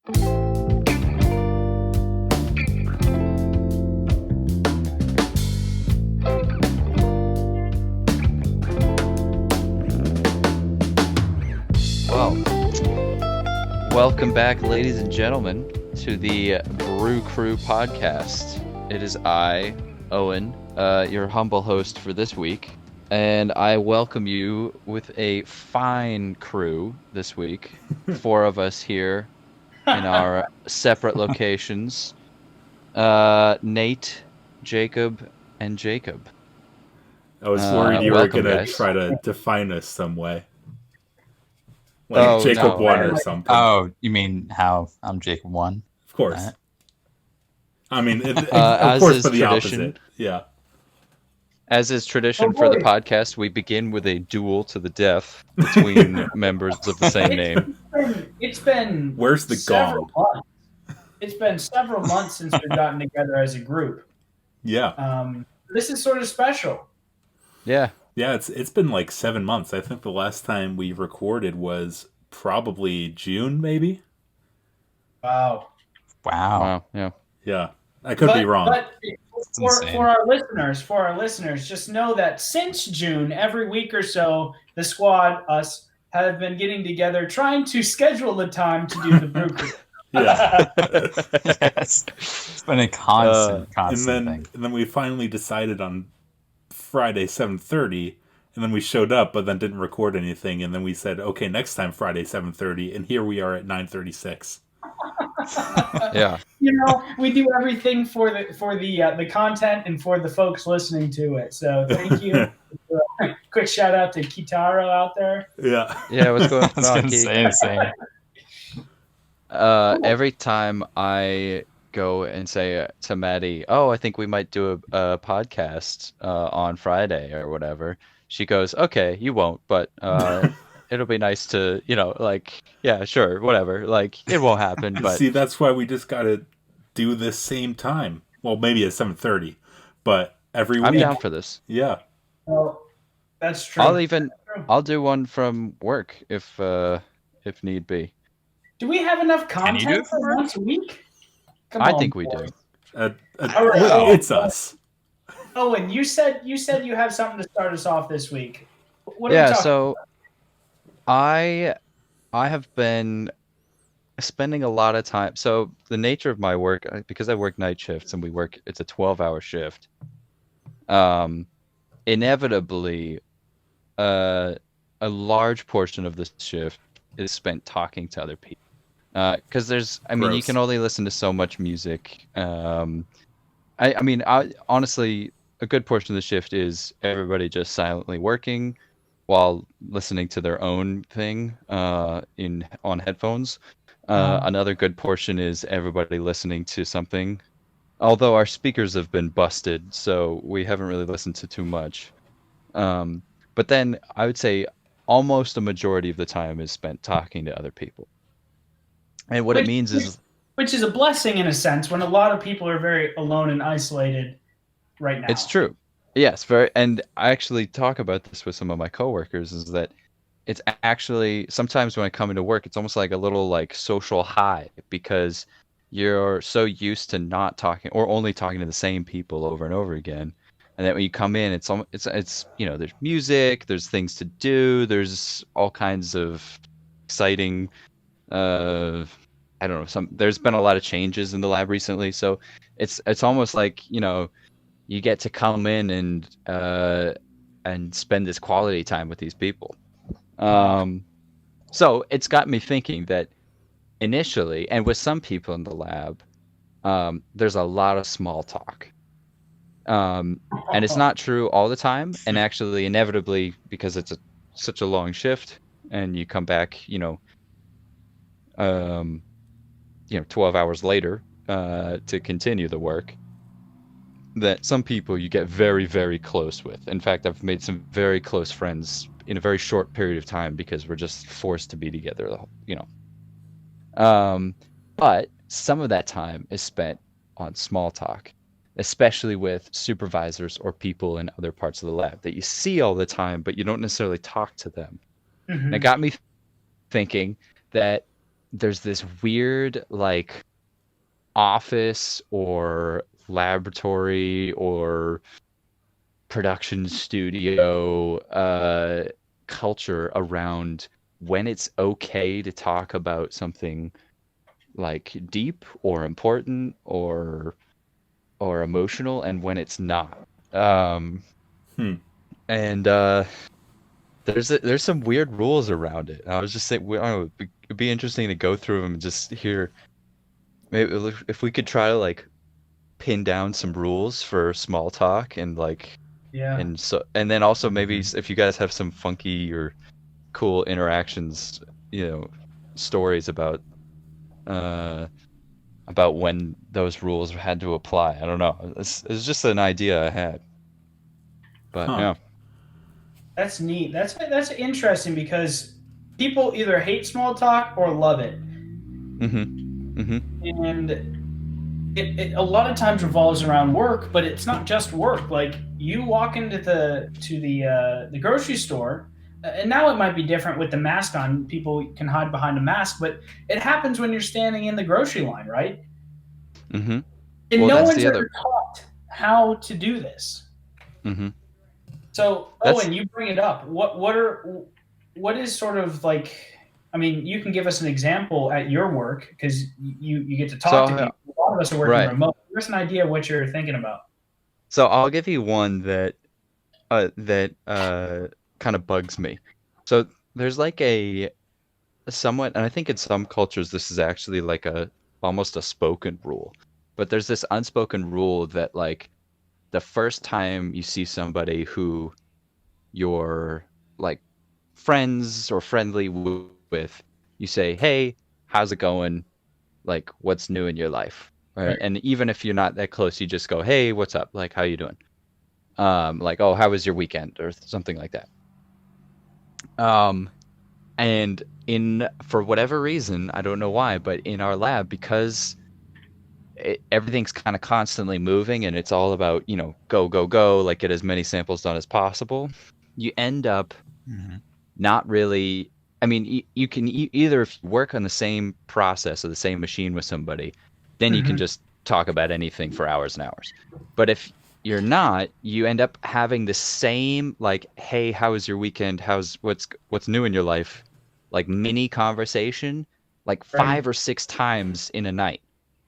Well, welcome back, ladies and gentlemen, to the Brew Crew podcast. It is I, Owen, your humble host for this week, and I welcome you with a fine crew this week. 4 of us here in our separate locations. Nate, Jacob, and Jacob. I was worried you were welcome, going to guys. try to define us some way. Like Jacob no. 1 or something. Oh, you mean how I'm Jacob 1? Of course. I mean, of as course is for the tradition. opposite. Yeah. As is tradition for the podcast, we begin with a duel to the death between members of the same name. It's been Where's the several gong? months. It's been several months since we've gotten together as a group. Yeah. This is sort of special. Yeah. Yeah, it's been like 7 months. I think the last time we recorded was probably June, maybe? Wow. Wow. Yeah. Yeah. I could be wrong. But for our listeners, just know that since June, every week or so, the squad, us, have been getting together, trying to schedule the time to do the Brew Crew. Yeah. Yes. It's been a constant thing. And then we finally decided on Friday 7:30, and then we showed up but then didn't record anything, and then we said, okay, next time Friday 7:30, and here we are at 9:36. Yeah. You know, we do everything for the content and for the folks listening to it. So thank you. Quick shout out to Kitaro out there. Yeah. Yeah, what's going I was on, going to Keith? say the same. Every time I go and say to Maddie, "Oh, I think we might do a podcast on Friday or whatever," she goes, "Okay, you won't, but it'll be nice to, yeah, sure, whatever. Like, it won't happen." But see, that's why we just gotta do this same time. Well, maybe at 7:30, but every week. I'm down for this. Yeah. Well, that's true. I'll do one from work if need be. Do we have enough Can you do content it for for once a week? Come I on, think we do. boys. All right. It's us. Owen, you said you have something to start us off this week. What are we Yeah, talking so I have been spending a lot of time. So the nature of my work, because I work night shifts and it's a 12-hour shift. Inevitably, a large portion of this shift is spent talking to other people. Because you Gross. can only listen to so much music. Honestly, a good portion of the shift is everybody just silently working while listening to their own thing on headphones. Another good portion is everybody listening to something. Although our speakers have been busted, so we haven't really listened to too much. But then I would say almost a majority of the time is spent talking to other people. And what it means is... Which is a blessing in a sense when a lot of people are very alone and isolated right now. It's true. Yes, very. And I actually talk about this with some of my coworkers, is that it's actually, sometimes when I come into work, it's almost like a little like social high, because you're so used to not talking or only talking to the same people over and over again. And then when you come in, it's there's music, there's things to do, there's all kinds of exciting, I don't know, there's been a lot of changes in the lab recently, so it's almost like, you get to come in and spend this quality time with these people. So it's got me thinking that initially, and with some people in the lab, there's a lot of small talk. And it's not true all the time, and actually inevitably, because it's such a long shift and you come back 12 hours later to continue the work, that some people you get very, very close with. In fact, I've made some very close friends in a very short period of time because we're just forced to be together, but some of that time is spent on small talk, especially with supervisors or people in other parts of the lab that you see all the time, but you don't necessarily talk to them. Mhm. And it got me thinking that there's this weird like office or laboratory or production studio culture around when it's okay to talk about something like deep or important or emotional and when it's not. Um, Hmm. and there's some weird rules around it. I was just saying, I don't know, it'd be interesting to go through them and just hear maybe if we could try to like pin down some rules for small talk and like Yeah. and then also maybe if you guys have some funky or cool interactions, stories uh about when those rules had to apply. I don't know. It's just an idea I had. But Huh. yeah. That's neat. That's interesting because people either hate small talk or love it, Mhm. Mhm. and it a lot of times revolves around work. But it's not just work. Like you walk into the grocery store, and now it might be different with the mask on. People can hide behind a mask, but it happens when you're standing in the grocery line, right? Mhm. And Well, no that's one's the ever other. taught how to do this. Mhm. So, That's Owen, you bring it up. What is sort of like? I mean, you can give us an example at your work because you get to talk to so people. A lot of us are working right. remote. Give us an idea of what you're thinking about. So I'll give you one that kind of bugs me. So there's like a somewhat, and I think in some cultures this is actually like a almost a spoken rule. But there's this unspoken rule that like the first time you see somebody who you're like friends or friendly with, you say, "Hey, how's it going? Like, what's new in your life?" Right? Right. And even if you're not that close, you just go, "Hey, what's up? Like, how you doing?" Like, "Oh, how was your weekend?" or something like that. Um, and in for whatever reason, I don't know why, but in our lab, because everything's kind of constantly moving and it's all about, go, go, go, like get as many samples done as possible, you end up Mhm. not really. I mean, you can either if you work on the same process or the same machine with somebody, then you can Mm-hmm. just talk about anything for hours and hours. But if you're not, you end up having the same like, "Hey, how was your weekend? What's new in your life?" Like mini conversation, like Right. 5 or 6 times in a night.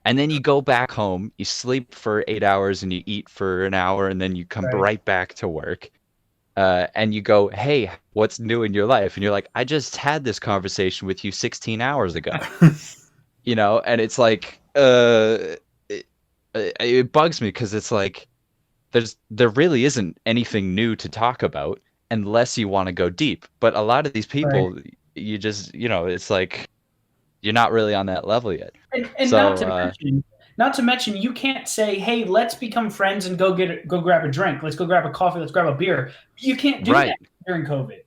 And then you go back home, you sleep for 8 hours and you eat for an hour, and then you come Right. right back to work and you go, "Hey, what's new in your life?" And you're like, "I just had this conversation with you 16 hours ago." And it's like, it bugs me because it's like there really isn't anything new to talk about unless you want to go deep. But a lot of these Right. people, you just, it's like you're not really on that level yet. And So, not to mention, you can't say, "Hey, let's become friends and go grab a drink. Let's go grab a coffee. Let's grab a beer." You can't do that right. during COVID.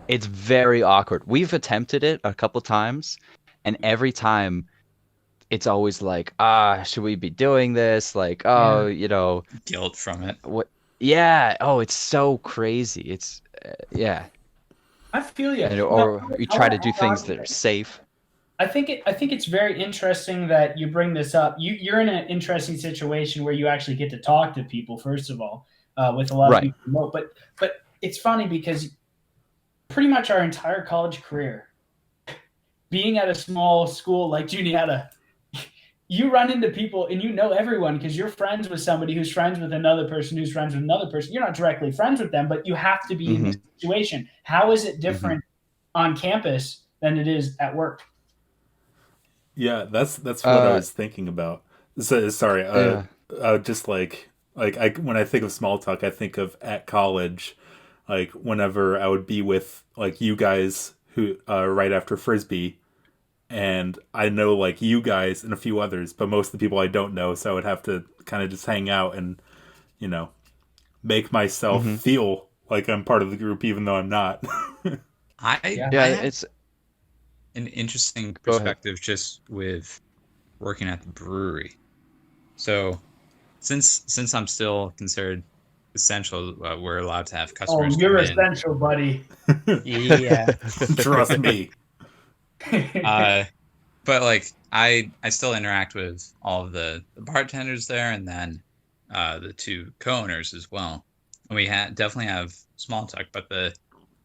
It's very awkward. We've attempted it a couple times, and every time it's always like, should we be doing this? Like, Yeah, oh, Guilt from it. what? Yeah. Oh, it's so crazy. It's, yeah. I feel you. And Now, or you I try want to to do add things on to that are it. safe. I think it's very interesting that you bring this up. You're in an interesting situation where you actually get to talk to people. First of all, with a lot of Right. people remote, but it's funny because pretty much our entire college career, being at a small school like Juniata, you run into people and you know everyone because you're friends with somebody who's friends with another person who's friends with another person. You're not directly friends with them, but you have to be in Mm-hmm. this situation. How is it Mm-hmm. different on campus than it is at work? Yeah, that's what I Uh, was thinking about. So, sorry, yeah. just like I when I think of small talk, I think of at college, like whenever I would be with like you guys who right after frisbee, and I know like you guys and a few others, but most of the people I don't know, so I would have to kind of just hang out and you know make myself Mm-hmm. feel like I'm part of the group, even though I'm not. I Yeah. Yeah. I have It's an interesting Go ahead. perspective just with working at the brewery. So since I'm still considered essential, we're allowed to have Oh, customers you're come in. essential, buddy. Yeah. Trust me. Uh, but like I still interact with all of the bartenders there, and then the two co-owners as well. And we definitely have small talk. But the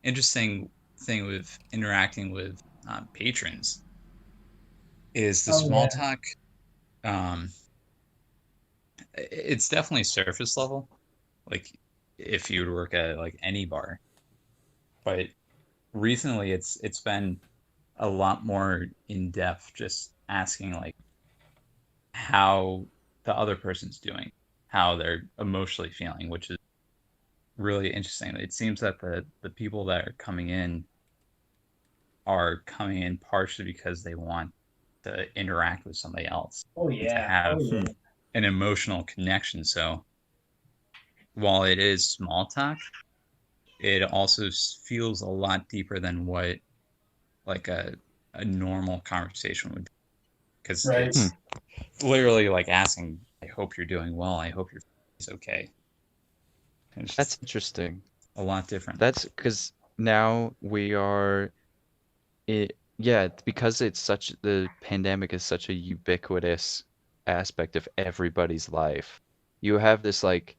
interesting thing with interacting with patrons is the Oh small yeah. talk. Um, it's definitely surface level. Like if you would work at like any bar, but recently it's been a lot more in depth, just asking like how the other person's doing, how they're emotionally feeling, which is really interesting. It seems that the people that are coming in partially because they want to interact with somebody else Oh and to yeah. have Oh yeah. Hmm. an emotional connection. So while it is small talk, it also feels a lot deeper than what like a normal conversation would be, because Right. Hmm. it's literally like asking, I hope you're doing well, I hope your family's okay. And it's That's just interesting. a lot different. That's because now we are yeah, because it's such the pandemic is such a ubiquitous aspect of everybody's life. You have this like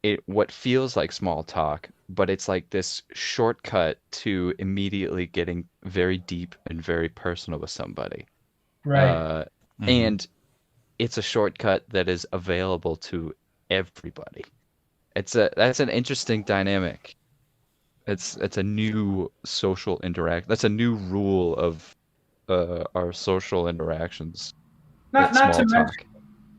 it what feels like small talk, but it's like this shortcut to immediately getting very deep and very personal with somebody. Right. Uh, Hmm. and it's a shortcut that is available to everybody. That's an interesting dynamic. It's a new social interact. That's a new rule of our social interactions with Not to small mention. talk.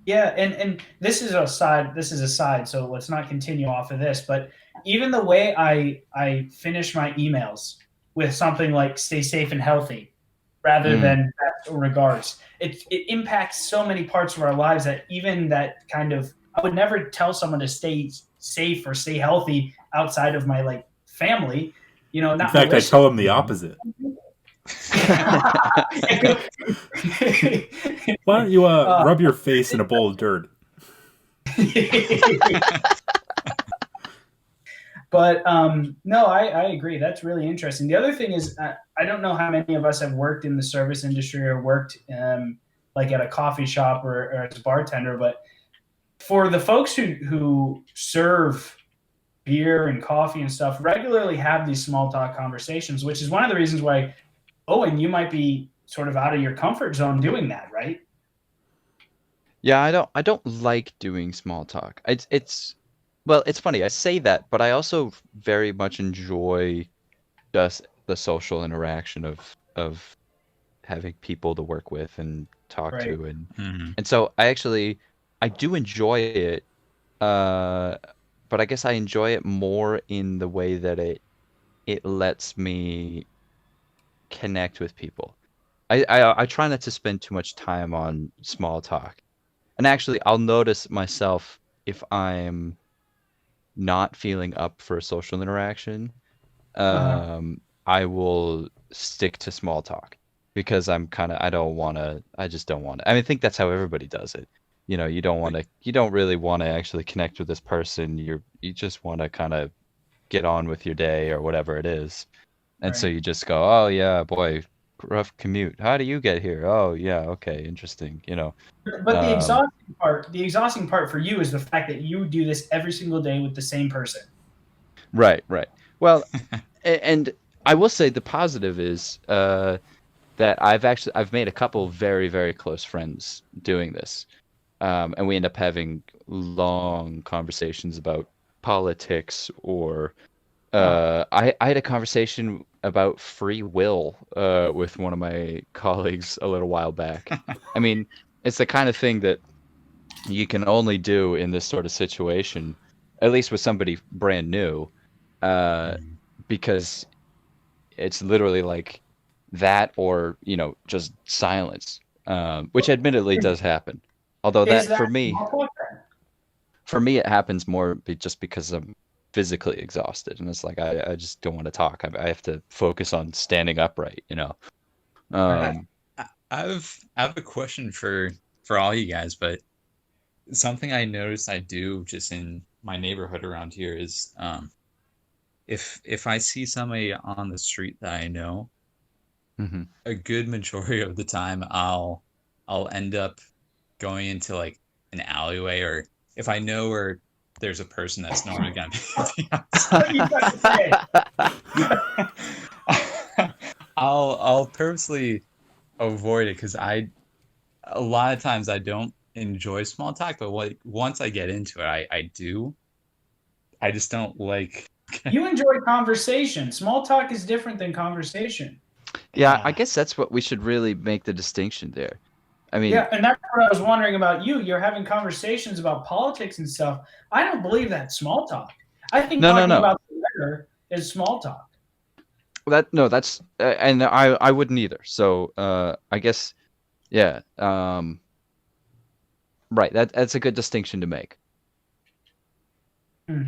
Yeah, and this is a side. This is a side. So let's not continue off of this. But even the way I finish my emails with something like "Stay safe and healthy," rather Mm. than "best regards," it impacts so many parts of our lives that even that kind of I would never tell someone to stay safe or stay healthy outside of my like family. You know, In not fact, I malicious. tell him the opposite. Why don't you uh, rub your face in a bowl of dirt? But no, I agree. That's really interesting. The other thing is, I don't know how many of us have worked in the service industry or worked like at a coffee shop or as a bartender, but for the folks who serve beer and coffee and stuff, regularly have these small talk conversations, which is one of the reasons why, Owen, you might be sort of out of your comfort zone doing that, right? Yeah, I don't like doing small talk. It's well, it's funny. I say that, but I also very much enjoy just the social interaction of having people to work with and talk Right. to Hmm. and so I do enjoy it. Uh, but I guess I enjoy it more in the way that it lets me connect with people. I try not to spend too much time on small talk. And actually, I'll notice myself if I'm not feeling up for a social interaction, Uh-huh. I will stick to small talk because I don't want to, I just don't want to. I mean, I think that's how everybody does it. You know, you don't really want to actually connect with this person. You just want to kind of get on with your day or whatever it is. And so Right. you just go, oh yeah, boy, rough commute. How do you get here? Oh yeah, okay, interesting. But Um, the exhausting part for you is the fact that you do this every single day with the same person. right, right. Well, and I will say the positive is that I've made a couple very, very close friends doing this. And we end up having long conversations about politics or Oh, I had a conversation about free will with one of my colleagues a little while back. I mean, it's the kind of thing that you can only do in this sort of situation, at least with somebody brand new, uh, Hmm. because it's literally like that or, just silence, which admittedly does happen. Although is that that small talk? for me, it happens more just because I'm physically exhausted, and it's like I just don't want to talk. I have to focus on standing upright. I, Right. Um, I have a question for all you guys, but something I noticed I do just in my neighborhood around here is if I see somebody on the street that I know, Mm-hmm. a good majority of the time I'll end up going into like an alleyway, or if I know where there's a person that's normally gonna be outside, You got to say. I'll purposely avoid it because a lot of times I don't enjoy small talk, but once I get into it, I do. I just don't like. You enjoy conversation. Small talk is different than conversation. Yeah, I guess that's what we should really make the distinction there. I mean, Yeah, and that's what I was wondering about you. You're having conversations about politics and stuff. I don't believe that's small talk. I think no, talking about the weather is small talk. That's and I wouldn't either. So I guess yeah, right. That's a good distinction to make. Hmm.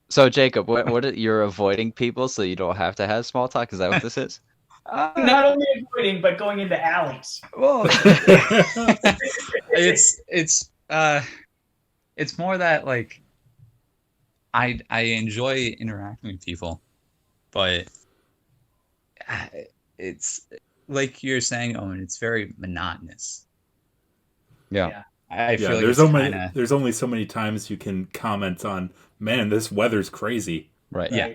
So Jacob, you're avoiding people so you don't have to have small talk? Is that what this is? Not only avoiding, but going into alleys. Well, it's more that like I enjoy interacting with people, but it's like you're saying, Owen, it's very monotonous. Yeah. I feel like there's only so many times you can comment on, man, this weather's crazy. Right. Yeah.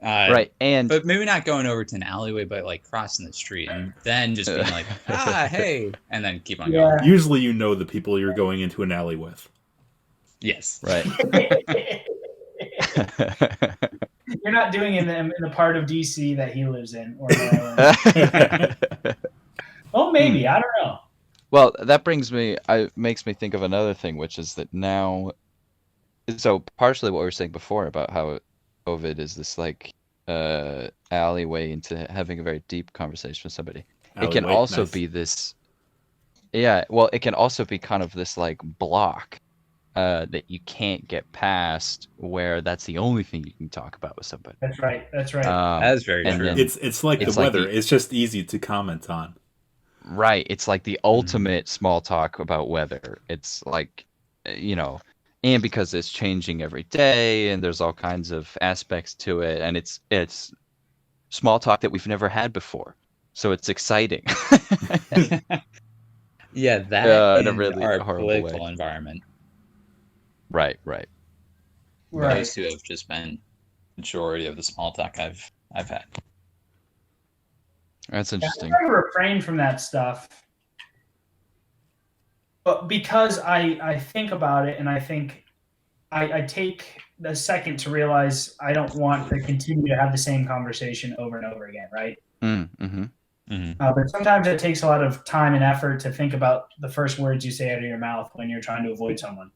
Right. And but maybe not going over to an alleyway, but like crossing the street and then just being like, hey, and then keep on going. Usually you know the people you're going into an alley with. Yes. Right. You're not doing it in the part of DC that he lives in, or Maryland. Well, maybe. I don't know. Well, that makes me think of another thing, which is that now, so partially what we were saying before about how COVID is this like alleyway into having a very deep conversation with somebody. It can also be this, yeah, well, it can also be kind of this like block that you can't get past, where that's the only thing you can talk about with somebody. That's right. That's right. That's very true. It's like the weather. It's just easy to comment on. Right. It's like the ultimate small talk about weather. It's like, and because it's changing every day and there's all kinds of aspects to it, and it's small talk that we've never had before. So it's exciting. Yeah, that in a really our horrible political way. environment. Right. Those two have just been majority of the small talk I've had. That's interesting. I try to refrain from that stuff, but because I think about it, and I think I take a second to realize I don't want to continue to have the same conversation over and over again, right? Mm-hmm. But sometimes it takes a lot of time and effort to think about the first words you say out of your mouth when you're trying to avoid someone.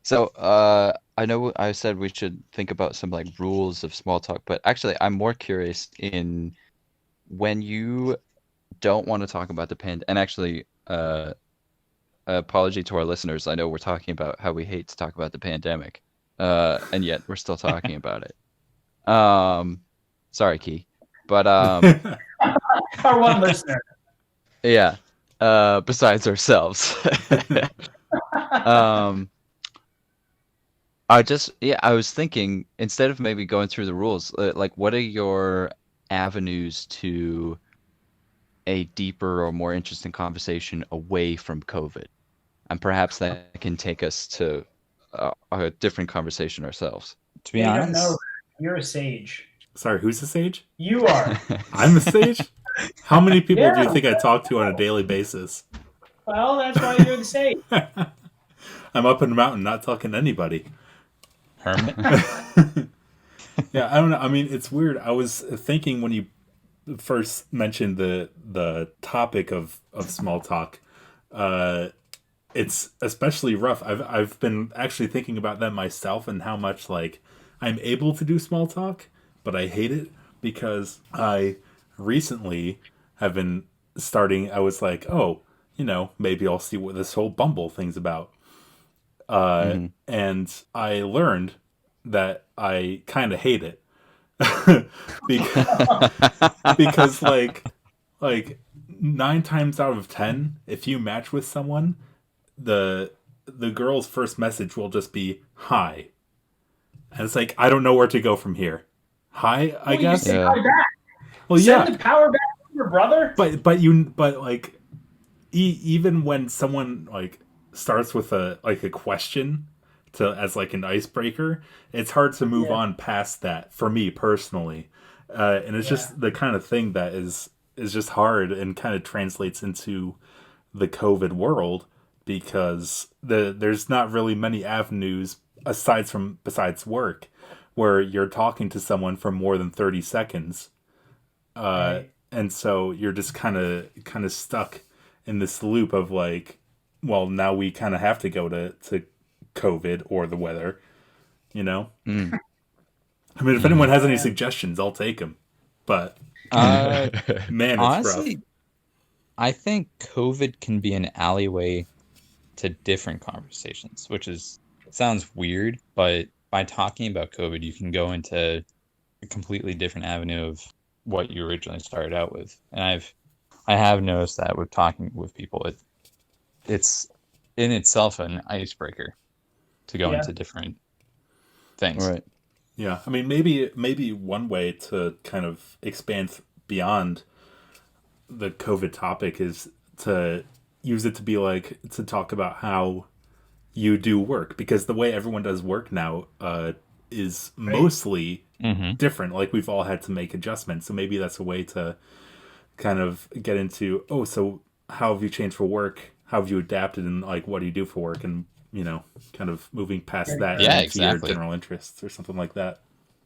So I know I said we should think about some like rules of small talk, but actually I'm more curious in when you don't want to talk about the and actually apology to our listeners. I know we're talking about how we hate to talk about the pandemic, and yet we're still talking about it. Sorry, Key, but our one listener. Yeah. Besides ourselves. I was thinking, instead of maybe going through the rules, like what are your avenues to a deeper or more interesting conversation away from COVID? And perhaps that can take us to a different conversation ourselves. To be honest, no, you're a sage. Sorry, who's a sage? You are. I'm a sage? How many people do you think I talk to on a daily basis? Well, that's why you're the sage. I'm up in the mountain, not talking to anybody. Hermit? Yeah, I don't know. I mean, it's weird. I was thinking when you first mentioned the topic of small talk, it's especially rough. I've been actually thinking about that myself and how much like I'm able to do small talk, but I hate it because I recently have been starting. I was like, oh, maybe I'll see what this whole Bumble thing's about. And I learned that I kind of hate it because like 9 times out of 10, if you match with someone, the girl's first message will just be hi, and it's like, I don't know where to go from here. Hi, I Well, you guess. say Yeah. hi back. Well, Send yeah, the power back over, brother. but like even when someone like starts with a question to as like an icebreaker, it's hard to move Yeah. on past that for me personally, and it's Yeah. just the kind of thing that is just hard and kind of translates into the COVID world because there's not really many avenues besides work where you're talking to someone for more than 30 seconds, Right. and so you're just kind of stuck in this loop of like, well, now we kind of have to go to COVID or the weather, you know. Mm. I mean, if anyone Mhm. has any suggestions, I'll take them. But Uh, man, it's rough. honestly, I think COVID can be an alleyway to different conversations, which is sounds weird, but by talking about COVID, you can go into a completely different avenue of what you originally started out with. And I have noticed that with talking with people, it's in itself an icebreaker to go Yeah. into different things. Right. Yeah, I mean, maybe one way to kind of expand beyond the COVID topic is to use it to be like to talk about how you do work because the way everyone does work now is Right. mostly Mm-hmm. different. Like we've all had to make adjustments, so maybe that's a way to kind of get into so how have you changed for work? How have you adapted, and like what do you do for work? And kind of moving past There you that and go. Yeah, into your exactly. general interests or something like that.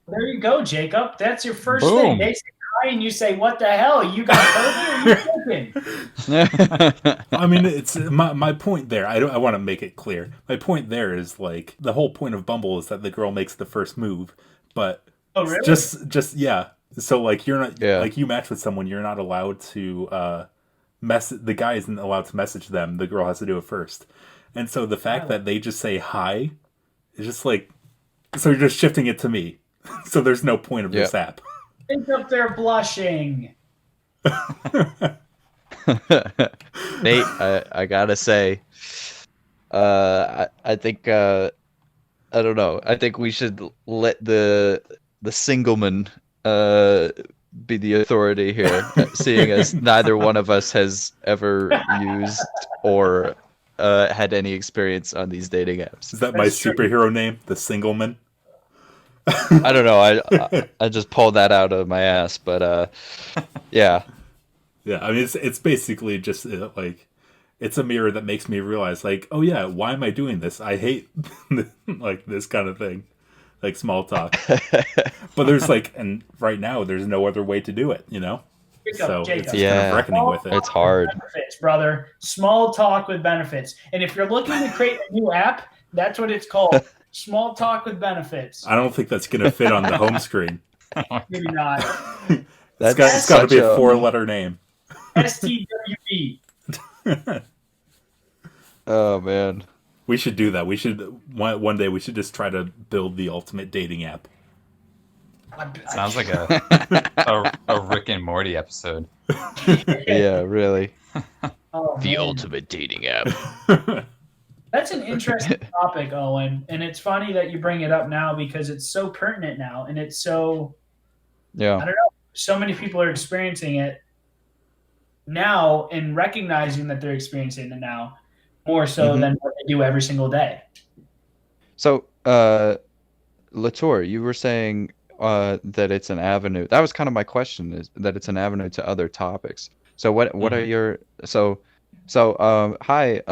There you go, Jacob. That's your first thing. Boom. They say hi and you say, "What the hell? You got COVID or you joking?" I mean, it's my point there. I want to make it clear. My point there is like the whole point of Bumble is that the girl makes the first move, but Oh, really? just yeah. So like you're not Yeah. like you match with someone, you're not allowed to the guy isn't allowed to message them. The girl has to do it first. And so the fact Wow. that they just say hi is just like so you're just shifting it to me. So there's no point of Yeah. this app. Think up there blushing. Nate, I gotta say, I think I don't know. I think we should let the singleman be the authority here, seeing as neither one of us has ever used or had any experience on these dating apps. Is that my That's true. superhero name? The Singleman? I don't know. I just pulled that out of my ass, but yeah. Yeah, I mean it's basically just like it's a mirror that makes me realize like, oh yeah, why am I doing this? I hate like this kind of thing, like small talk. But there's like, and right now there's no other way to do it, you know. Jacob, So it's Jacob. just kind of Yeah. reckoning with it. It's hard. Benefits, brother. Small talk with benefits. And if you're looking to create a new app, that's what it's called. Small talk with benefits. I don't think that's gonna fit on the home screen. Maybe not. That's It's got to such be a a 4-letter name. STWB. oh man. We should do that. We should one day we should just try to build the ultimate dating app. Sounds like a Rick and Morty episode. Yeah, really. Oh, The man. ultimate dating app. That's an interesting topic, Owen. And it's funny that you bring it up now because it's so pertinent now. And it's so, I Yeah. don't know, so many people are experiencing it now and recognizing that they're experiencing it now more so Mhm. than what they do every single day. So, Latour, you were saying that it's an avenue. That was kind of my question, is that it's an avenue to other topics. So what are your hi,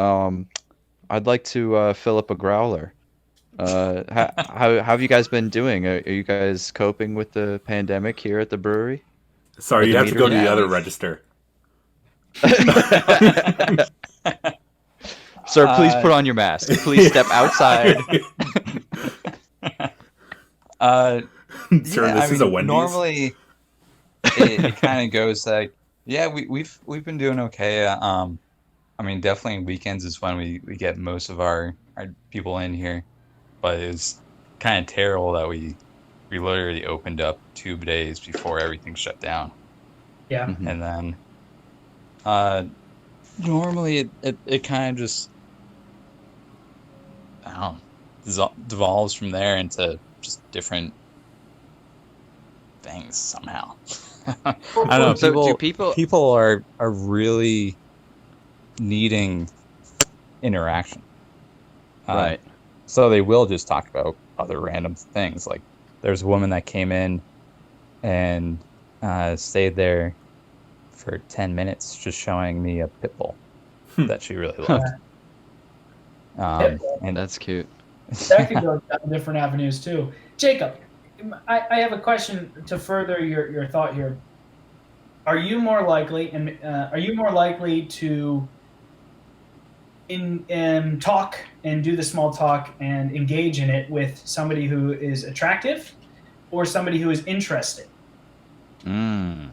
I'd like to fill up a growler. How have you guys been doing? Are you guys coping with the pandemic here at the brewery? Sorry, At you the have to go to meter? the Yeah, other we've- register. Sir, please Uh, put on your mask. Please step outside. Sir, Yeah, this I is a mean, Wendy's. normally it kind of goes like, yeah, we've been doing okay. I mean, definitely weekends is when we get most of our people in here, but it's kind of terrible that we literally opened up 2 days before everything shut down, Yeah. Mhm. and then normally it kind of just I don't know, devolves from there into just different things somehow. I don't know. So do people? People are really needing interaction. Right. So they will just talk about other random things. Like there's a woman that came in and stayed there for 10 minutes just showing me a pit bull that she really loved. And That's cute. That could go down different avenues too. Jacob, I have a question to further your thought here. Are you more likely to talk and do the small talk and engage in it with somebody who is attractive or somebody who is interested? And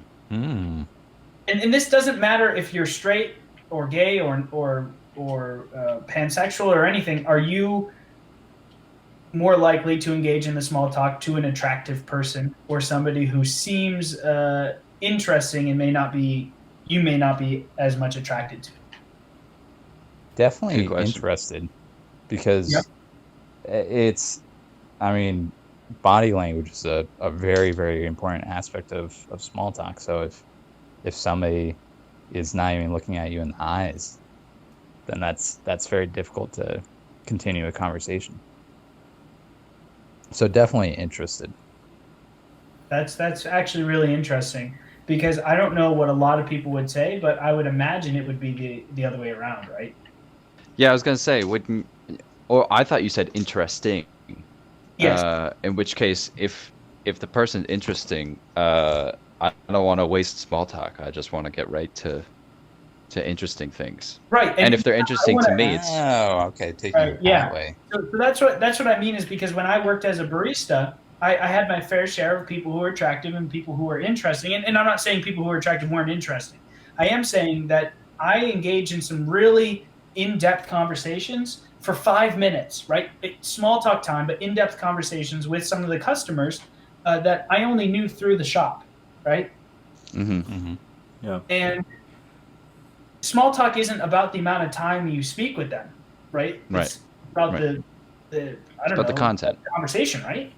this doesn't matter if you're straight or gay or pansexual or anything. Are you more likely to engage in the small talk to an attractive person or somebody who seems interesting and you may not be as much attracted to? Definitely interested, because it's, I mean, body language is a very, very important aspect of small talk. So if somebody is not even looking at you in the eyes, then that's very difficult to continue a conversation. So definitely interested. That's actually really interesting, because I don't know what a lot of people would say, but I would imagine it would be the other way around, right? Yeah, I was gonna say, or I thought you said interesting. Yes. In which case, if the person's interesting, I don't want to waste small talk. I just want to get right to interesting things. Right. And if they're interesting to me, it's okay. Taking it that way. So that's what I mean, is because when I worked as a barista, I had my fair share of people who were attractive and people who were interesting. And I'm not saying people who were attractive weren't interesting. I am saying that I engage in some really in-depth conversations for 5 minutes, right? Small talk time, but in-depth conversations with some of the customers that I only knew through the shop, right? Yeah. And small talk isn't about the amount of time you speak with them, right? Right. It's about the the content, the conversation, right?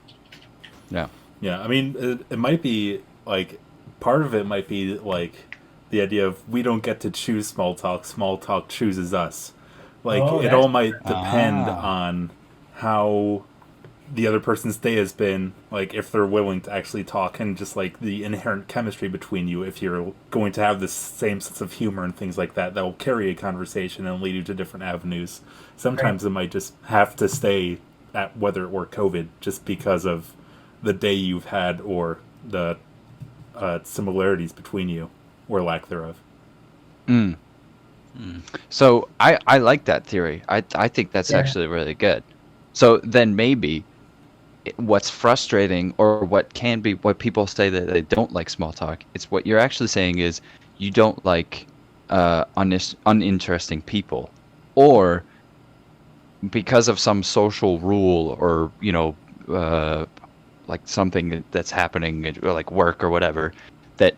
Yeah. Yeah. I mean, it might be like, part of it might be like the idea of we don't get to choose small talk. Small talk chooses us. Like, it all might depend on how the other person's day has been, like if they're willing to actually talk, and just like the inherent chemistry between you. If you're going to have the same sense of humor and things like that, that will carry a conversation and lead you to different avenues. Sometimes it might just have to stay at weather or COVID, just because of the day you've had, or the similarities between you, or lack thereof. So I like that theory. I think that's actually really good. So then maybe what's frustrating, or what can be, what people say that they don't like small talk, it's what you're actually saying is you don't like uninteresting people, or because of some social rule, or like something that's happening, or like work or whatever, that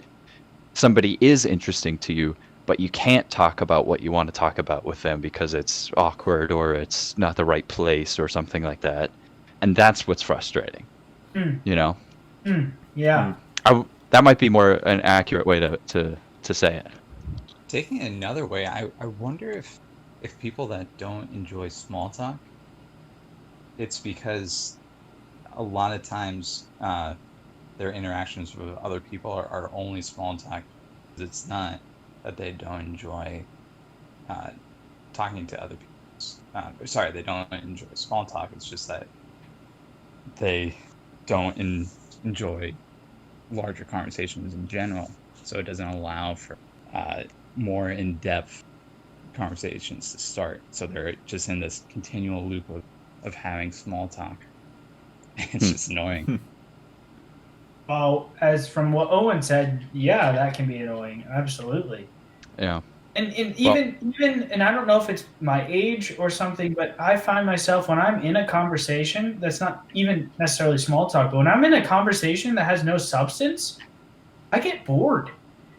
somebody is interesting to you, but you can't talk about what you want to talk about with them because it's awkward, or it's not the right place, or something like that. And that's what's frustrating. Yeah. That might be more an accurate way to say it. Taking it another way, I wonder if people that don't enjoy small talk, it's because a lot of times their interactions with other people are only small talk. It's not that they don't enjoy talking to other people. Sorry, they don't enjoy small talk. It's just that they don't enjoy larger conversations in general. So it doesn't allow for more in-depth conversations to start. So they're just in this continual loop of having small talk. It's just annoying. Well, as from what Owen said, yeah, that can be annoying. Absolutely. Yeah. And even and I don't know if it's my age or something, but I find myself, when I'm in a conversation that's not even necessarily small talk, but when I'm in a conversation that has no substance, I get bored.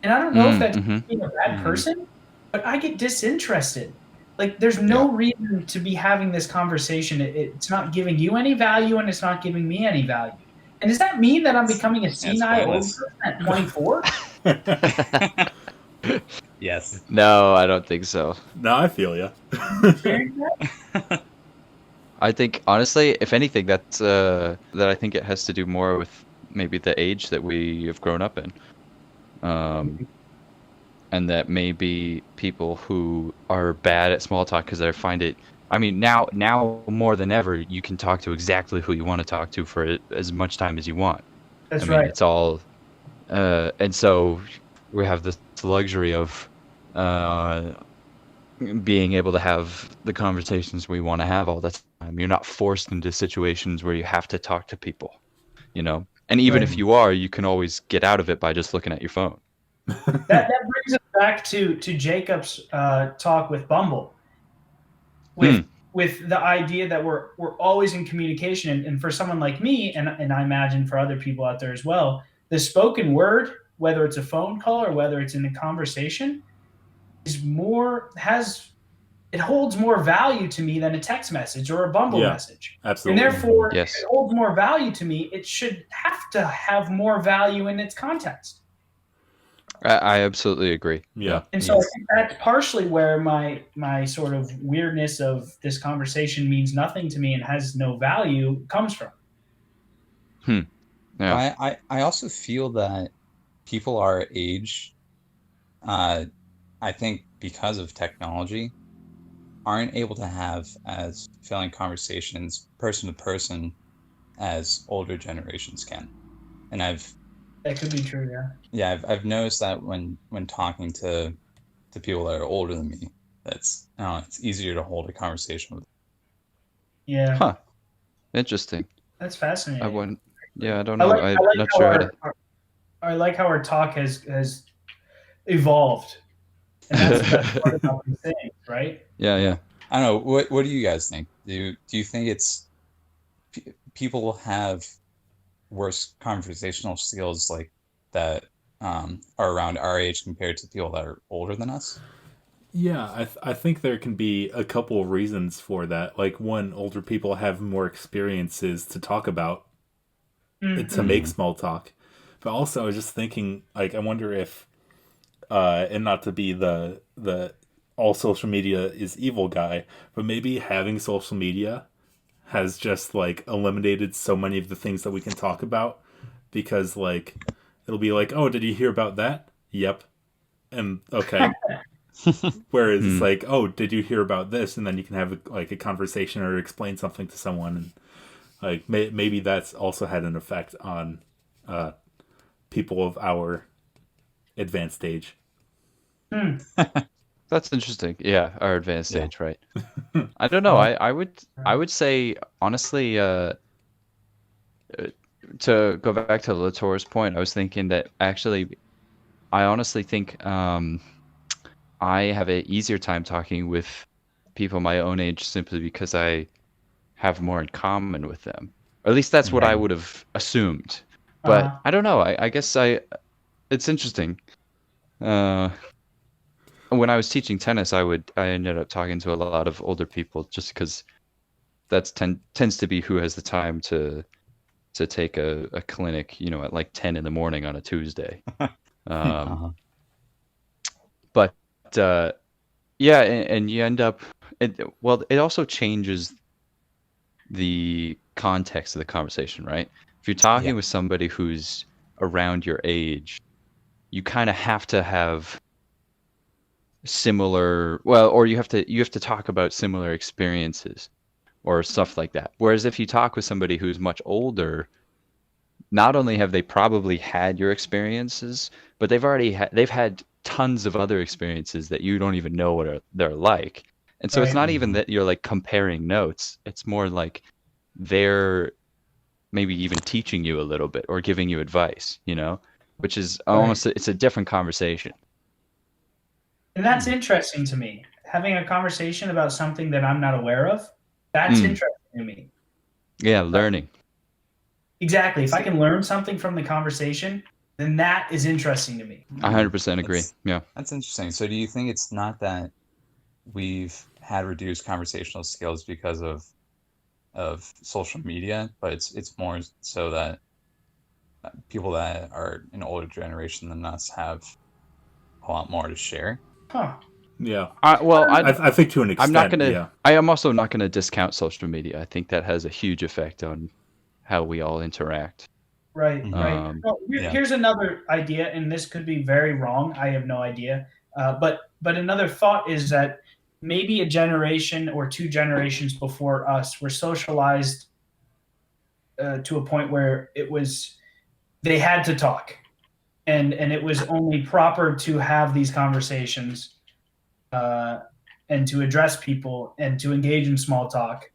And I don't know if that's being a bad person, but I get disinterested. Like, there's no reason to be having this conversation. It's not giving you any value, and it's not giving me any value. And does that mean that I'm becoming a it's senile old pointless. person at 24? Yes. No, I don't think so. No, I feel ya. Experience that? I think honestly, if anything, that I think it has to do more with maybe the age that we have grown up in, and that maybe people who are bad at small talk because they find it. I mean, now more than ever, you can talk to exactly who you want to talk to for as much time as you want. I That's mean, right. it's all, and so we have this luxury of uh, being able to have the conversations we want to have all the time. You're not forced into situations where you have to talk to people, you know? And even Right. if you are, you can always get out of it by just looking at your phone. That brings us back to Jacob's talk with Bumble, with the idea that we're always in communication, and for someone like me, and I imagine for other people out there as well, the spoken word, whether it's a phone call or whether it's in a conversation, it holds more value to me than a text message or a Bumble message. Absolutely. And therefore, Yes. if it holds more value to me, it should have to have more value in its context. I absolutely agree. Yeah. And so I think that's partially where my sort of weirdness of this conversation means nothing to me and has no value comes from. Yeah. I also feel that people our age, I think because of technology, aren't able to have as fulfilling conversations person to person as older generations can. And That could be true, I've noticed that when talking to people that are older than me, it's easier to hold a conversation with. Yeah. Huh. Interesting. That's fascinating. I don't know. I'm not sure how to. I like how our talk has evolved. And that's the best part about these things, right? Yeah. I don't know. What do you guys think? Do you think it's people have worse conversational skills like that are around our age compared to people that are older than us? Yeah, I think there can be a couple of reasons for that. Like, one, older people have more experiences to talk about, to make small talk. But also, I was just thinking, like, I wonder if, and not to be the all social media is evil guy, but maybe having social media has just like eliminated so many of the things that we can talk about, because like it'll be like, oh, did you hear about that? Yep. And okay. Whereas it's like, oh, did you hear about this? And then you can have like a conversation or explain something to someone, and like maybe that's also had an effect on people of our advanced stage. That's interesting. Yeah, our advanced stage, right? I don't know. I would say honestly, to go back to Latour's point, I was thinking that actually, I honestly think I have an easier time talking with people my own age simply because I have more in common with them. Or at least that's what I would have assumed. But I don't know. I guess it's interesting. When I was teaching tennis, I ended up talking to a lot of older people just because that's tends to be who has the time to take a clinic, at like 10 in the morning on a Tuesday. But yeah, and you end up it also changes the context of the conversation, right? If you're talking with somebody who's around your age, you kind of have to have similar, or you have to talk about similar experiences or stuff like that. Whereas if you talk with somebody who's much older, not only have they probably had your experiences, but they've had tons of other experiences that you don't even know what they're like. And so it's not even that you're like comparing notes. It's more like they're maybe even teaching you a little bit or giving you advice, which is almost, it's a different conversation. And that's interesting to me. Having a conversation about something that I'm not aware of, that's interesting to me. Yeah, learning. Exactly. If I can learn something from the conversation, then that is interesting to me. 100% agree. Yeah. That's interesting. So do you think it's not that we've had reduced conversational skills because of social media, but it's more so that people that are an older generation than us have a lot more to share. Huh. Yeah. Well, I think to an I'm not extent, gonna. yeah. I am also not gonna discount social media. I think that has a huge effect on how we all interact. Right, right. Well, Yeah. here's another idea, and this could be very wrong. I have no idea. But another thought is that maybe a generation or two generations before us were socialized to a point where they had to talk, and it was only proper to have these conversations and to address people and to engage in small talk,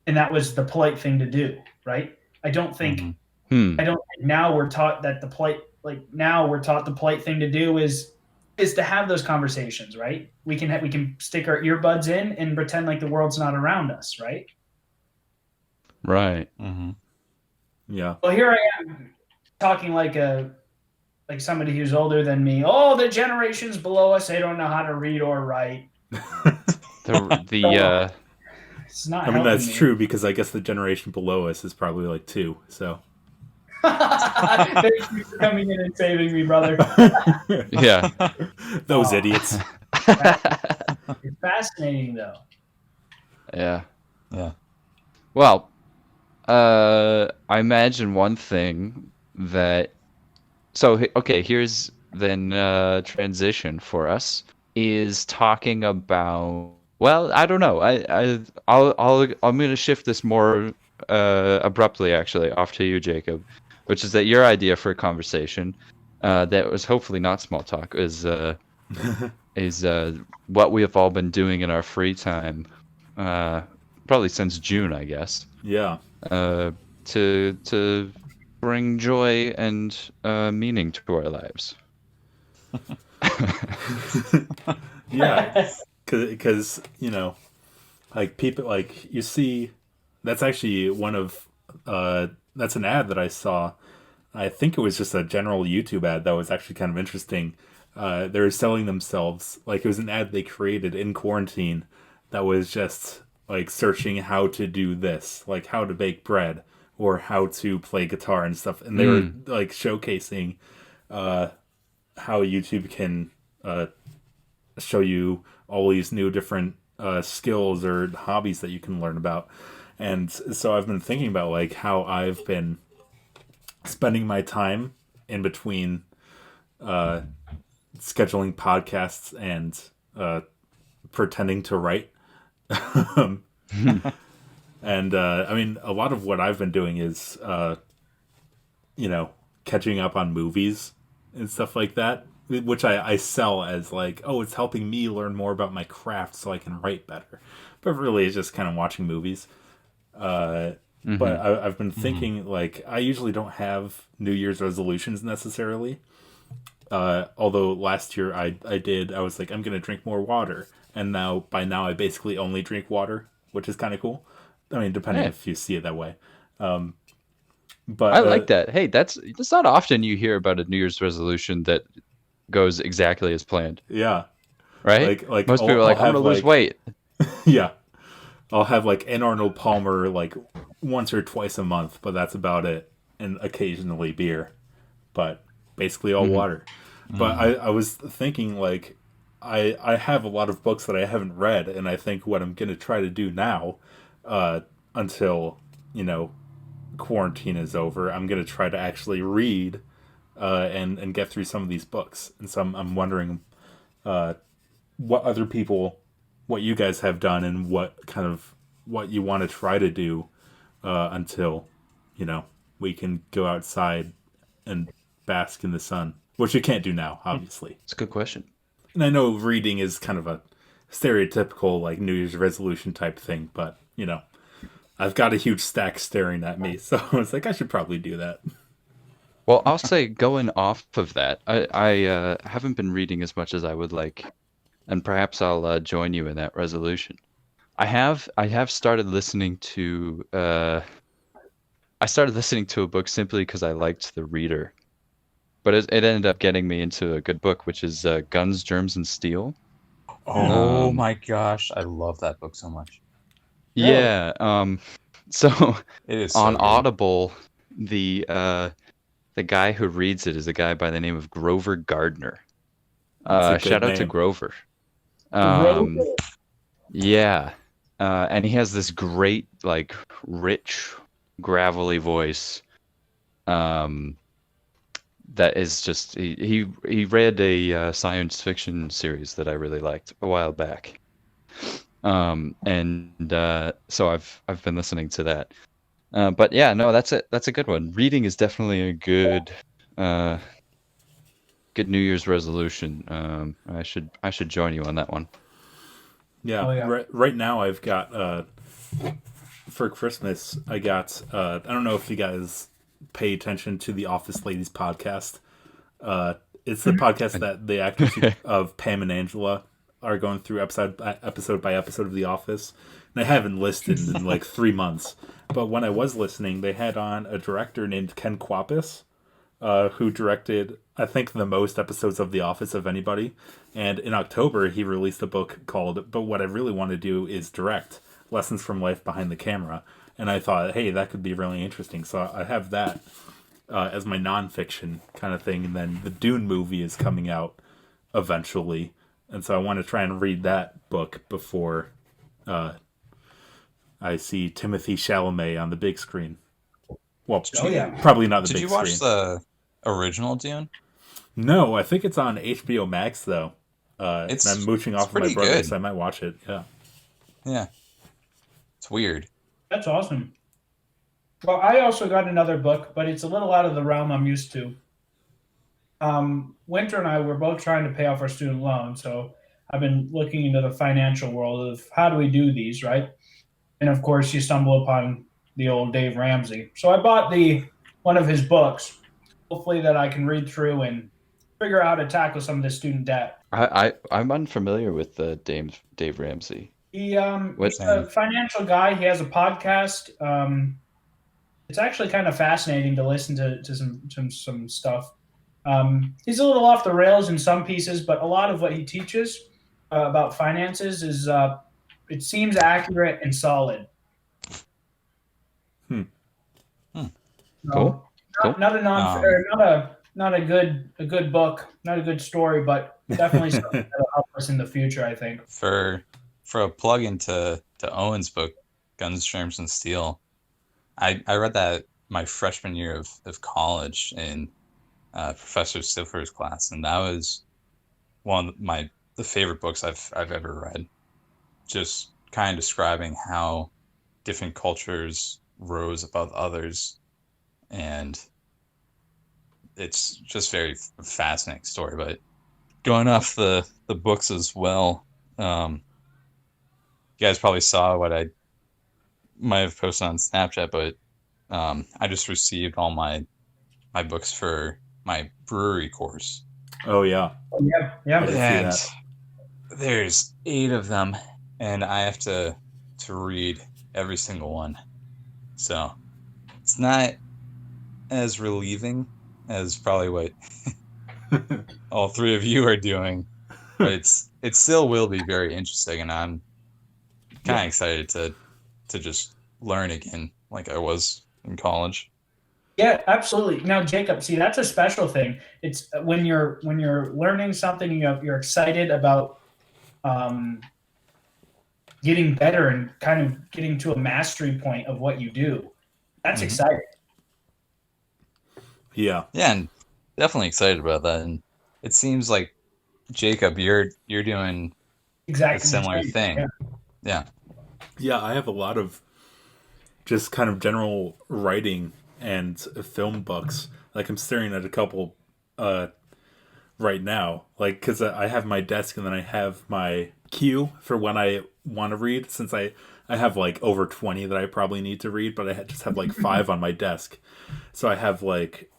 and that was the polite thing to do, right? I don't think now we're taught that the polite thing to do is to have those conversations, right? We can stick our earbuds in and pretend like the world's not around us, right? Right. Yeah. Well, here I am talking like somebody who's older than me. Oh, the generations below us, they don't know how to read or write. It's not. I mean, that's me. true because I guess the generation below us is probably like 2. So. Thank you for coming in and saving me, brother. Yeah. Those idiots. It's fascinating, though. Yeah. Yeah. Well, I imagine one thing that. So okay, here's then transition for us is talking about. Well, I don't know. I'm going to shift this more abruptly, actually, off to you, Jacob, which is that your idea for a conversation that was hopefully not small talk is what we have all been doing in our free time, probably since June, I guess. Yeah. To bring joy and meaning to our lives. Yeah. Because like people, like you see, that's actually one of that's an ad that I saw. I think it was just a general YouTube ad that was actually kind of interesting. They were selling themselves, like it was an ad they created in quarantine that was just like searching how to do this, like how to bake bread or how to play guitar and stuff, and they were like showcasing how YouTube can show you all these new different skills or hobbies that you can learn about. And so I've been thinking about like how I've been spending my time in between scheduling podcasts and pretending to write. And I mean, a lot of what I've been doing is catching up on movies and stuff like that, which I sell as like, oh, it's helping me learn more about my craft so I can write better. But really, it's just kind of watching movies. But I've been thinking, like, I usually don't have New Year's resolutions necessarily. Although last year I did. I was like, I'm going to drink more water. And by now I basically only drink water, which is kind of cool. I mean, depending if you see it that way. But I like that. Hey, it's not often you hear about a New Year's resolution that goes exactly as planned. Yeah. Right? Like most people are like, I'm going to lose weight. Yeah. I'll have like an Arnold Palmer like once or twice a month, but that's about it. And occasionally beer. But basically all water. But I was thinking like I have a lot of books that I haven't read, and I think what I'm going to try to do now until, quarantine is over, I'm going to try to actually read and get through some of these books. And so I'm wondering what you guys have done and what you want to try to do until, we can go outside and bask in the sun, which you can't do now, obviously. It's a good question. And I know reading is kind of a stereotypical like New Year's resolution type thing, but I've got a huge stack staring at me, so I was like, I should probably do that. Well, I'll say going off of that, I haven't been reading as much as I would like, and perhaps I'll join you in that resolution. I have started listening to I started listening to a book simply because I liked the reader. But it ended up getting me into a good book, which is Guns, Germs, and Steel. Oh my gosh, I love that book so much. Yeah. So it is so on good. Audible, the the guy who reads it is a guy by the name of Grover Gardner. It's a good Shout out to name. Grover. Grover. Yeah. And he has this great, like, rich, gravelly voice. That is just he read a science fiction series that I really liked a while back. So I've been listening to that. But yeah, no, that's a good one. Reading is definitely a uh good New Year's resolution. I should join you on that one. Yeah, Oh yeah. right now I've got for Christmas I got I don't know if you guys pay attention to the Office Ladies podcast. It's the podcast that the actors of Pam and Angela are going through episode by episode of The Office. And I haven't listened in like 3 months. But when I was listening, they had on a director named Ken Kwapis, who directed, I think, the most episodes of The Office of anybody. And in October, he released a book called But What I Really Want to Do Is Direct Lessons from Life Behind the Camera. And I thought, hey, that could be really interesting. So I have that as my nonfiction kind of thing. And then the Dune movie is coming out eventually. And so I want to try and read that book before I see Timothy Chalamet on the big screen. Well, probably not the Did big you watch screen. the original Dune? No, I think it's on HBO Max though. It's and I'm mooching off of my pretty brother, good. so I might watch it. Yeah. Yeah. It's weird. That's awesome. Well, I also got another book, but it's a little out of the realm I'm used to. Winter and I were both trying to pay off our student loan, so I've been looking into the financial world of how do we do these, right? And of course, you stumble upon the old Dave Ramsey. So I bought one of his books, hopefully that I can read through and figure out how to tackle some of the student debt. I'm unfamiliar with Dave Ramsey. He's a financial guy. He has a podcast. It's actually kind of fascinating to listen to some stuff. He's a little off the rails in some pieces, but a lot of what he teaches about finances is it seems accurate and solid. Cool. Not a good book, not a good story, but definitely something that'll help us in the future, I think. For a plug into Owen's book, Guns, Germs, and Steel, I read that my freshman year of college in Professor Stifler's class, and that was one of the favorite books I've ever read. Just kind of describing how different cultures rose above others, and it's just very fascinating story. But going off the books as well, you guys probably saw what I might have posted on Snapchat, but I just received all my books for my brewery course. Oh yeah. Yeah. I did see And that. there's 8 of them, and I have to read every single one. So it's not as relieving as probably what all 3 of you are doing, but it still will be very interesting, and I'm kind of excited to just learn again like I was in college. Yeah, absolutely. Now, Jacob, see, that's a special thing. It's when you're learning something, you're excited about getting better and kind of getting to a mastery point of what you do. That's exciting. Yeah. Yeah, and definitely excited about that. And it seems like, Jacob, you're doing Exactly a similar thing. Yeah. Yeah, I have a lot of just kind of general writing and film books. Like I'm staring at a couple right now, like because I have my desk and then I have my queue for when I want to read. Since I have like over 20 that I probably need to read, but I just have like 5 on my desk. So I have like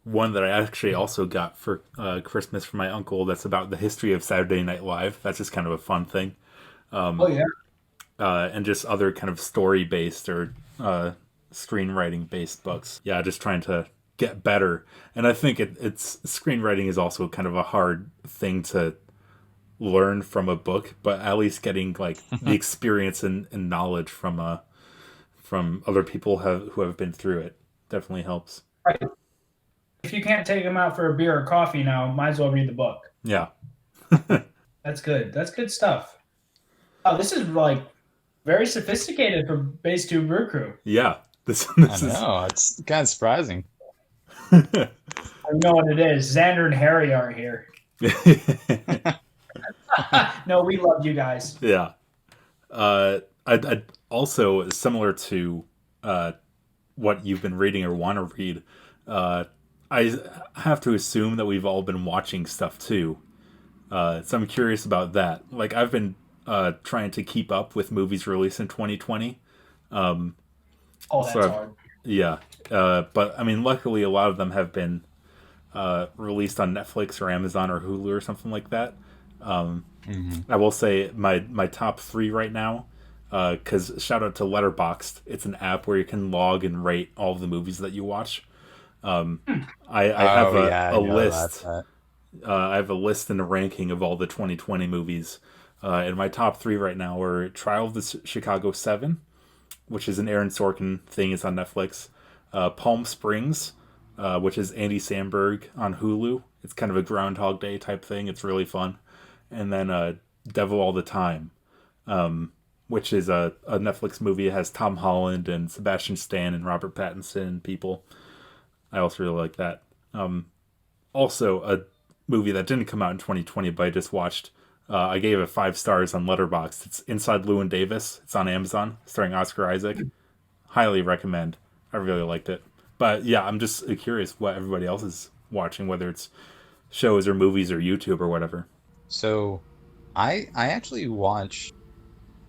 one that I actually also got for Christmas from my uncle. That's about the history of Saturday Night Live. That's just kind of a fun thing. Oh yeah. And just other kind of story based or screenwriting based books. Yeah, just trying to get better. And I think it's screenwriting is also kind of a hard thing to learn from a book, but at least getting like the experience and knowledge from other people who have been through it definitely helps. Right. if you can't take them out for a beer or coffee now, might as well read the book. Yeah. That's good. That's good stuff. Oh, this is like very sophisticated for Base 2 Brew Crew. Yeah. This I is. know, it's kind of surprising. I know what it is. Xander and Harry are here. No, we love you guys. Yeah. I also, similar to what you've been reading or want to read, I have to assume that we've all been watching stuff too. So I'm curious about that. Like, I've been trying to keep up with movies released in 2020. Oh, that's So hard. Yeah. But I mean, luckily, a lot of them have been released on Netflix or Amazon or Hulu or something like that. I will say my top three right now, because shout out to Letterboxd. It's an app where you can log and rate all of the movies that you watch. I have a list. I have a list and a ranking of all the 2020 movies. And my top three right now are Trial of the Chicago 7, which is an Aaron Sorkin thing. It's on Netflix. Palm Springs, which is Andy Samberg on Hulu. It's kind of a Groundhog Day type thing. It's really fun. And then Devil All the Time, which is a Netflix movie. It has Tom Holland and Sebastian Stan and Robert Pattinson and people. I also really like that. Also, a movie that didn't come out in 2020, but I just watched. I gave it 5 stars on Letterboxd. It's Inside Llewyn Davis. It's on Amazon, starring Oscar Isaac. Highly recommend. I really liked it. But yeah, I'm just curious what everybody else is watching, whether it's shows or movies or YouTube or whatever. So, I actually watch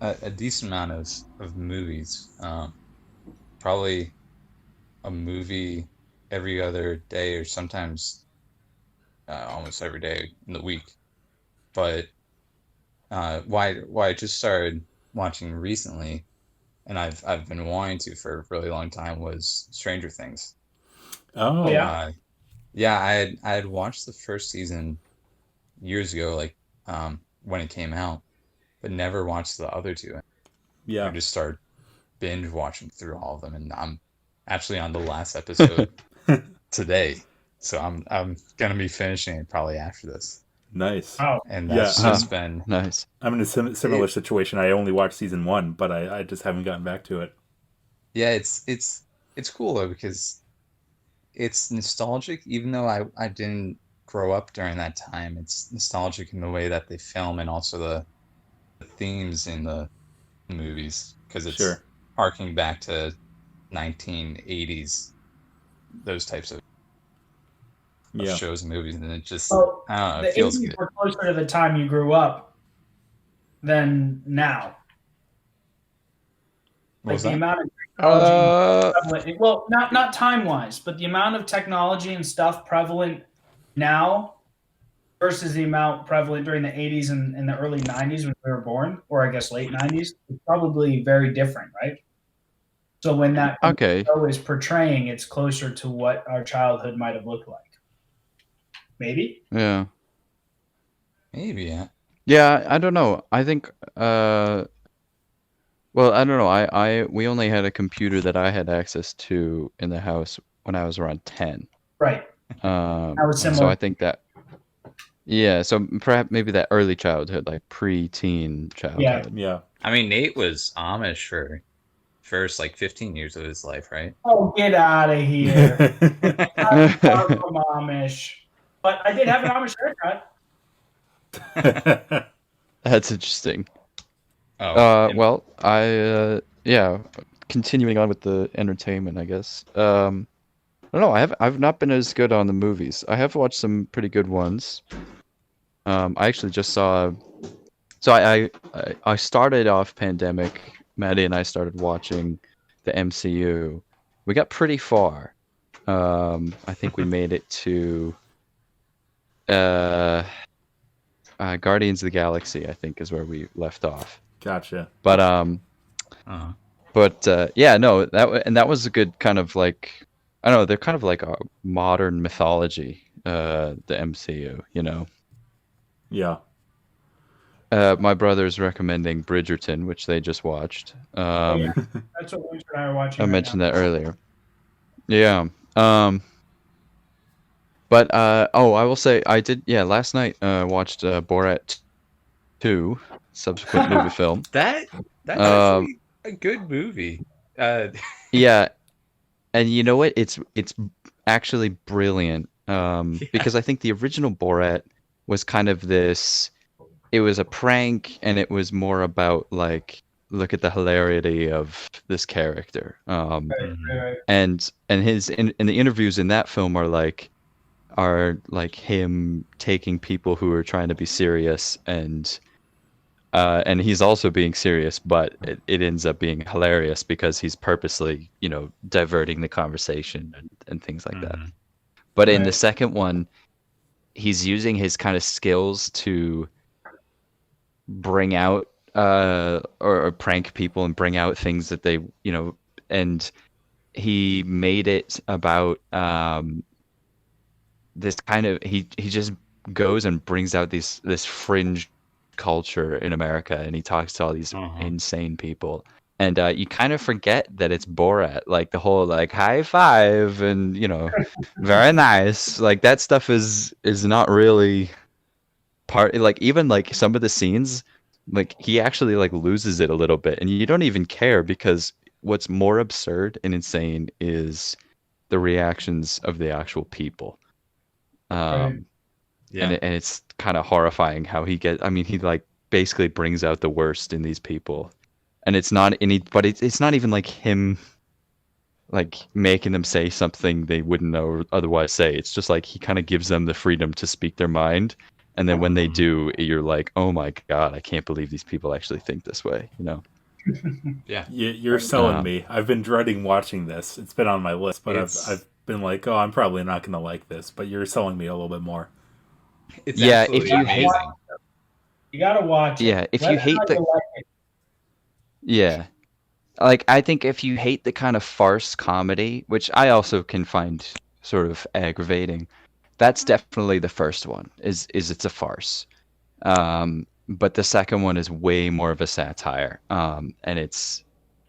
a decent amount of movies. Probably a movie every other day, or sometimes almost every day in the week. But why I just started watching recently, and I've been wanting to for a really long time, was Stranger Things. Oh, Yeah. Yeah, I had watched the first season years ago, like when it came out, but never watched the other two. I yeah. just started binge watching through all of them, and I'm actually on the last episode today, so I'm gonna be finishing it probably after this, Nice. Oh, and Yeah, that's just been Nice. I'm in a similar situation. I only watched season 1, but I just haven't gotten back to it. yeah, it's cool though because it's nostalgic, even though I didn't grow up during that time. It's nostalgic in the way that they film and also the themes in the movies because it's Sure. harking back to 1980s, those types of Yeah. shows and movies, and it just well, I don't know, the it feels 80s good. were closer to the time you grew up than now. What was The that? amount of technology Uh, prevalent, well, not time wise, but the amount of technology and stuff prevalent now versus the amount prevalent during the 80s and the early 90s when we were born, or I guess late 90s, is probably very different, right? So when that okay. show is portraying, it's closer to what our childhood might have looked like. Maybe? Yeah. Maybe, yeah. Yeah, I don't know. I think well, I don't know. We only had a computer that I had access to in the house when I was around 10. Right. Um, That was so similar. I think that yeah, so perhaps maybe that early childhood, like pre-teen childhood. Yeah. I mean, Nate was Amish for first like 15 years of his life, right? Oh, get out of here. I'm far from Amish. But I did have an Amish haircut. That's interesting. Oh, Well, yeah, continuing on with the entertainment, I guess. I don't know. I've not been as good on the movies. I have watched some pretty good ones. I actually just saw. So I started off pandemic. Maddie and I started watching the MCU. We got pretty far. I think we made it to Guardians of the Galaxy, I think, is where we left off. Gotcha. But uh-huh. yeah, no, that was a good kind of like, I don't know, they're kind of like a modern mythology, the MCU, you know. Yeah. My brother's recommending Bridgerton, which they just watched. Yeah. That's what Winter and I are watching. I right mentioned now. that earlier. Yeah. But I will say I did. Yeah, last night watched Borat 2, subsequent movie film. That's Um, actually a good movie. Uh, yeah, and you know what? It's actually brilliant. yeah. Because I think the original Borat was kind of this. It was a prank, and it was more about like, look at the hilarity of this character. Mhm. Right. And his in the interviews in that film are like him taking people who are trying to be serious, and he's also being serious, but it ends up being hilarious because he's purposely, diverting the conversation and things like that. Mhm. But in the Right. second one, he's using his kind of skills to bring out or prank people and bring out things that they, and he made it about this kind of he just goes and brings out this fringe culture in America, and he talks to all these Uh-huh. insane people, and you kind of forget that it's Borat, like the whole like high five and very nice, like that stuff is not really part, like even like some of the scenes, like he actually like loses it a little bit, and you don't even care because what's more absurd and insane is the reactions of the actual people. Right. um and Yeah. it's kind of horrifying how I mean, he like basically brings out the worst in these people, and it's not any, but it's not even like him like making them say something they wouldn't know otherwise say. It's just like he kind of gives them the freedom to speak their mind, and then when they Mhm. do, you're like, oh my god, I can't believe these people actually think this way, Yeah. You're Right. selling me. I've been dreading watching this. It's been on my list, but I've It's been like, oh, I'm probably not going to like this. But you're selling me a little bit more. it's Yeah, if absolutely you hate amazing. You gotta watch it. yeah, if Let you us know hate the you like it. yeah, like I think if you hate the kind of farce comedy, which I also can find sort of aggravating, that's definitely the first one. Is it's a farce. But the second one is way more of a satire. And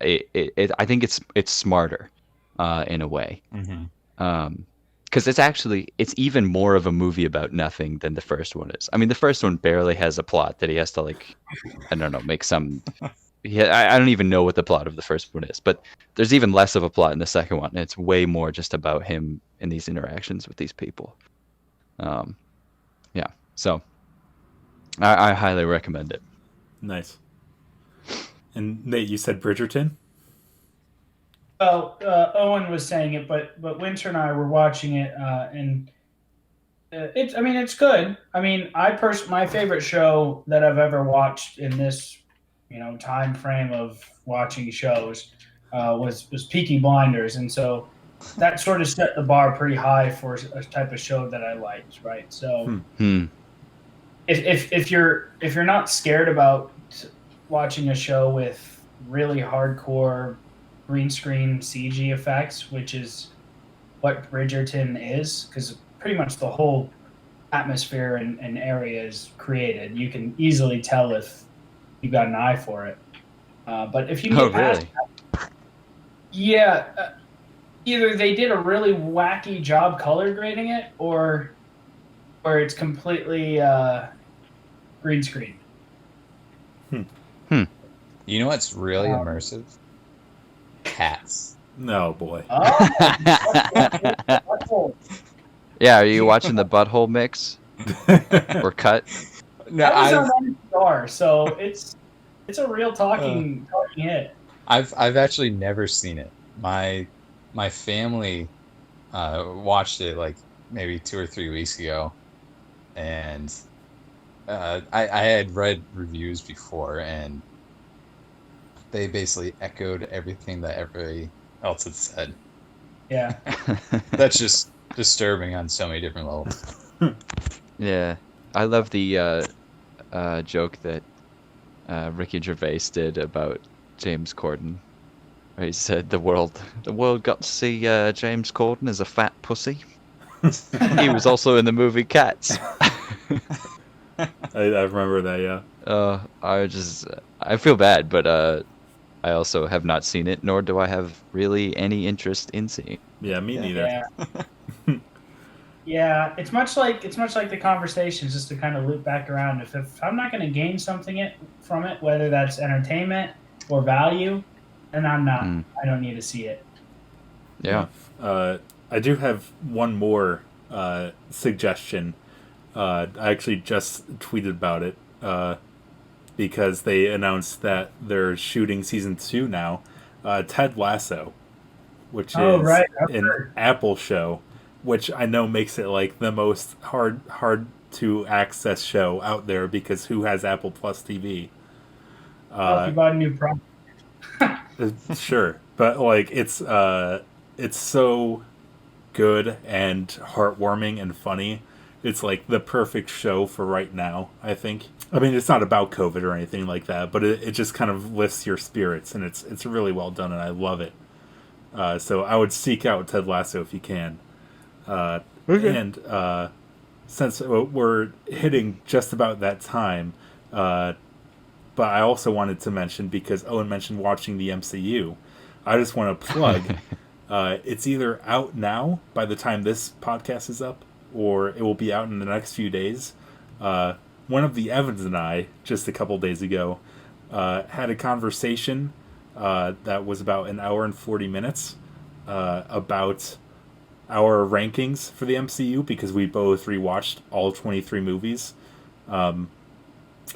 I think it's smarter, in a way. Mhm. Um, because it's even more of a movie about nothing than the first one is. I mean, the first one barely has a plot that he has to like, I don't know, make some. Yeah, I don't even know what the plot of the first one is, but there's even less of a plot in the second one. And it's way more just about him and these interactions with these people. Um, yeah, so I highly recommend it. Nice. And Nate, you said Bridgerton? Well, Owen was saying it, but Winter and I were watching it, and it's. I mean, it's good. I mean, my favorite show that I've ever watched in this, time frame of watching shows, was Peaky Blinders, and so that sort of set the bar pretty high for a type of show that I liked. Right. So Hmm. Hmm. if you're not scared about watching a show with really hardcore green screen CG effects, which is what Bridgerton is, because pretty much the whole atmosphere and area is created. You can easily tell if you've got an eye for it. But if you can Oh, get past, really? yeah, either they did a really wacky job color grading it, or it's completely green screen. Hmm. You know what's really Um, immersive? Cats. No, boy. Oh, Yeah, are you watching the butthole mix or cut? No, that was on NPR, so it's a real uh, talking hit. I've actually never seen it. My family watched it like maybe 2 or 3 weeks ago, and I had read reviews before, and they basically echoed everything that everybody else had said. Yeah. That's just disturbing on so many different levels. Yeah, I love the joke that Ricky Gervais did about James Corden, where he said the world got to see James Corden as a fat pussy. He was also in the movie Cats. I remember that, yeah. I feel bad, but I also have not seen it, nor do I have really any interest in seeing. Yeah, me Yeah. neither. Yeah. Yeah, it's much like the conversations. Just to kind of loop back around. If I'm not going to gain something from it, whether that's entertainment or value, then I'm not. I don't need to see it. Yeah. I do have one more suggestion. I actually just tweeted about it because they announced that they're shooting season 2 now. Ted Lasso, which is an Apple show, which I know makes it like the most hard to access show out there because who has Apple Plus TV? If you bought a new product. Sure, but like it's so good and heartwarming and funny. It's like the perfect show for right now, I think. I mean, it's not about COVID or anything like that, but it just kind of lifts your spirits, and it's really well done, and I love it. So I would seek out Ted Lasso if you can. Okay. And since we're hitting just about that time, but I also wanted to mention, because Owen mentioned watching the MCU, I just want to plug, it's either out now by the time this podcast is up, or it will be out in the next few days. One of the Evans and I, just a couple days ago, had a conversation that was about an hour and 40 minutes about our rankings for the MCU, because we both rewatched all 23 movies over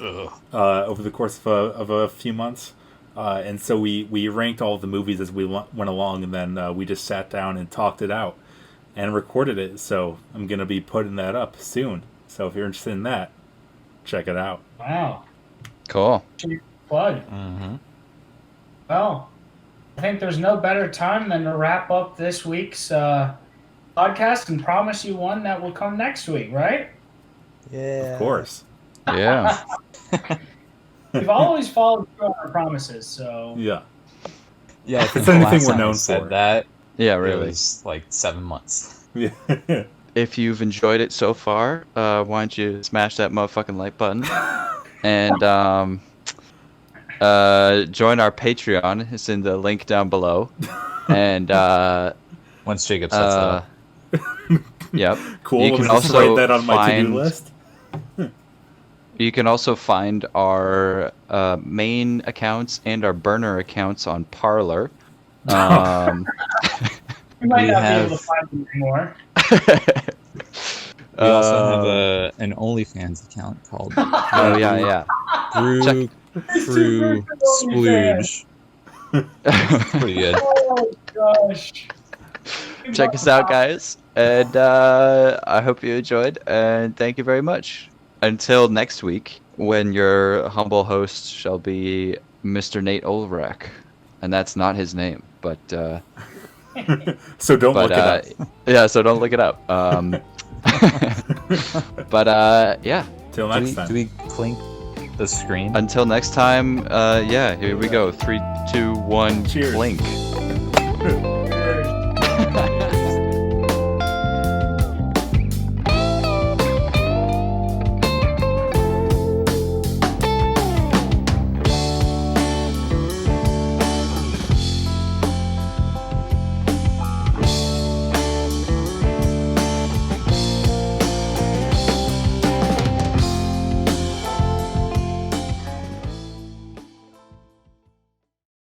the course of a few months. And so we ranked all of the movies as we went along, and then we just sat down and talked it out and recorded it. So I'm going to be putting that up soon. So if you're interested in that, check it out. Wow. Cool. Plug. Well, I think there's no better time than to wrap up this week's podcast and promise you one that will come next week, right? Yeah. Of course. Yeah. We've always followed through on our promises, so... Yeah. Yeah, I think It's the anything last we're time known I said for. that, Yeah, it really. was like 7 months. Yeah. If you've enjoyed it so far, why don't you smash that motherfucking like button and join our Patreon. It's in the link down below. And Once Jacob sets that up. Yep. Cool. You Let can me just also write that on my to-do find- list. You can also find our main accounts and our burner accounts on Parler. we might We not be have- able to find them anymore. We also have an OnlyFans account called Oh yeah. Brew Crew Splooge. It's pretty good. Oh, gosh. Check us out, guys, and I hope you enjoyed. And thank you very much. Until next week, when your humble host shall be Mr. Nate Olrek, and that's not his name, but So don't look it up. yeah, so don't look it up. But yeah, Till next time. Do we clink the screen? until next time. Yeah, here we go. 3, 2, 1, Cheers. blink.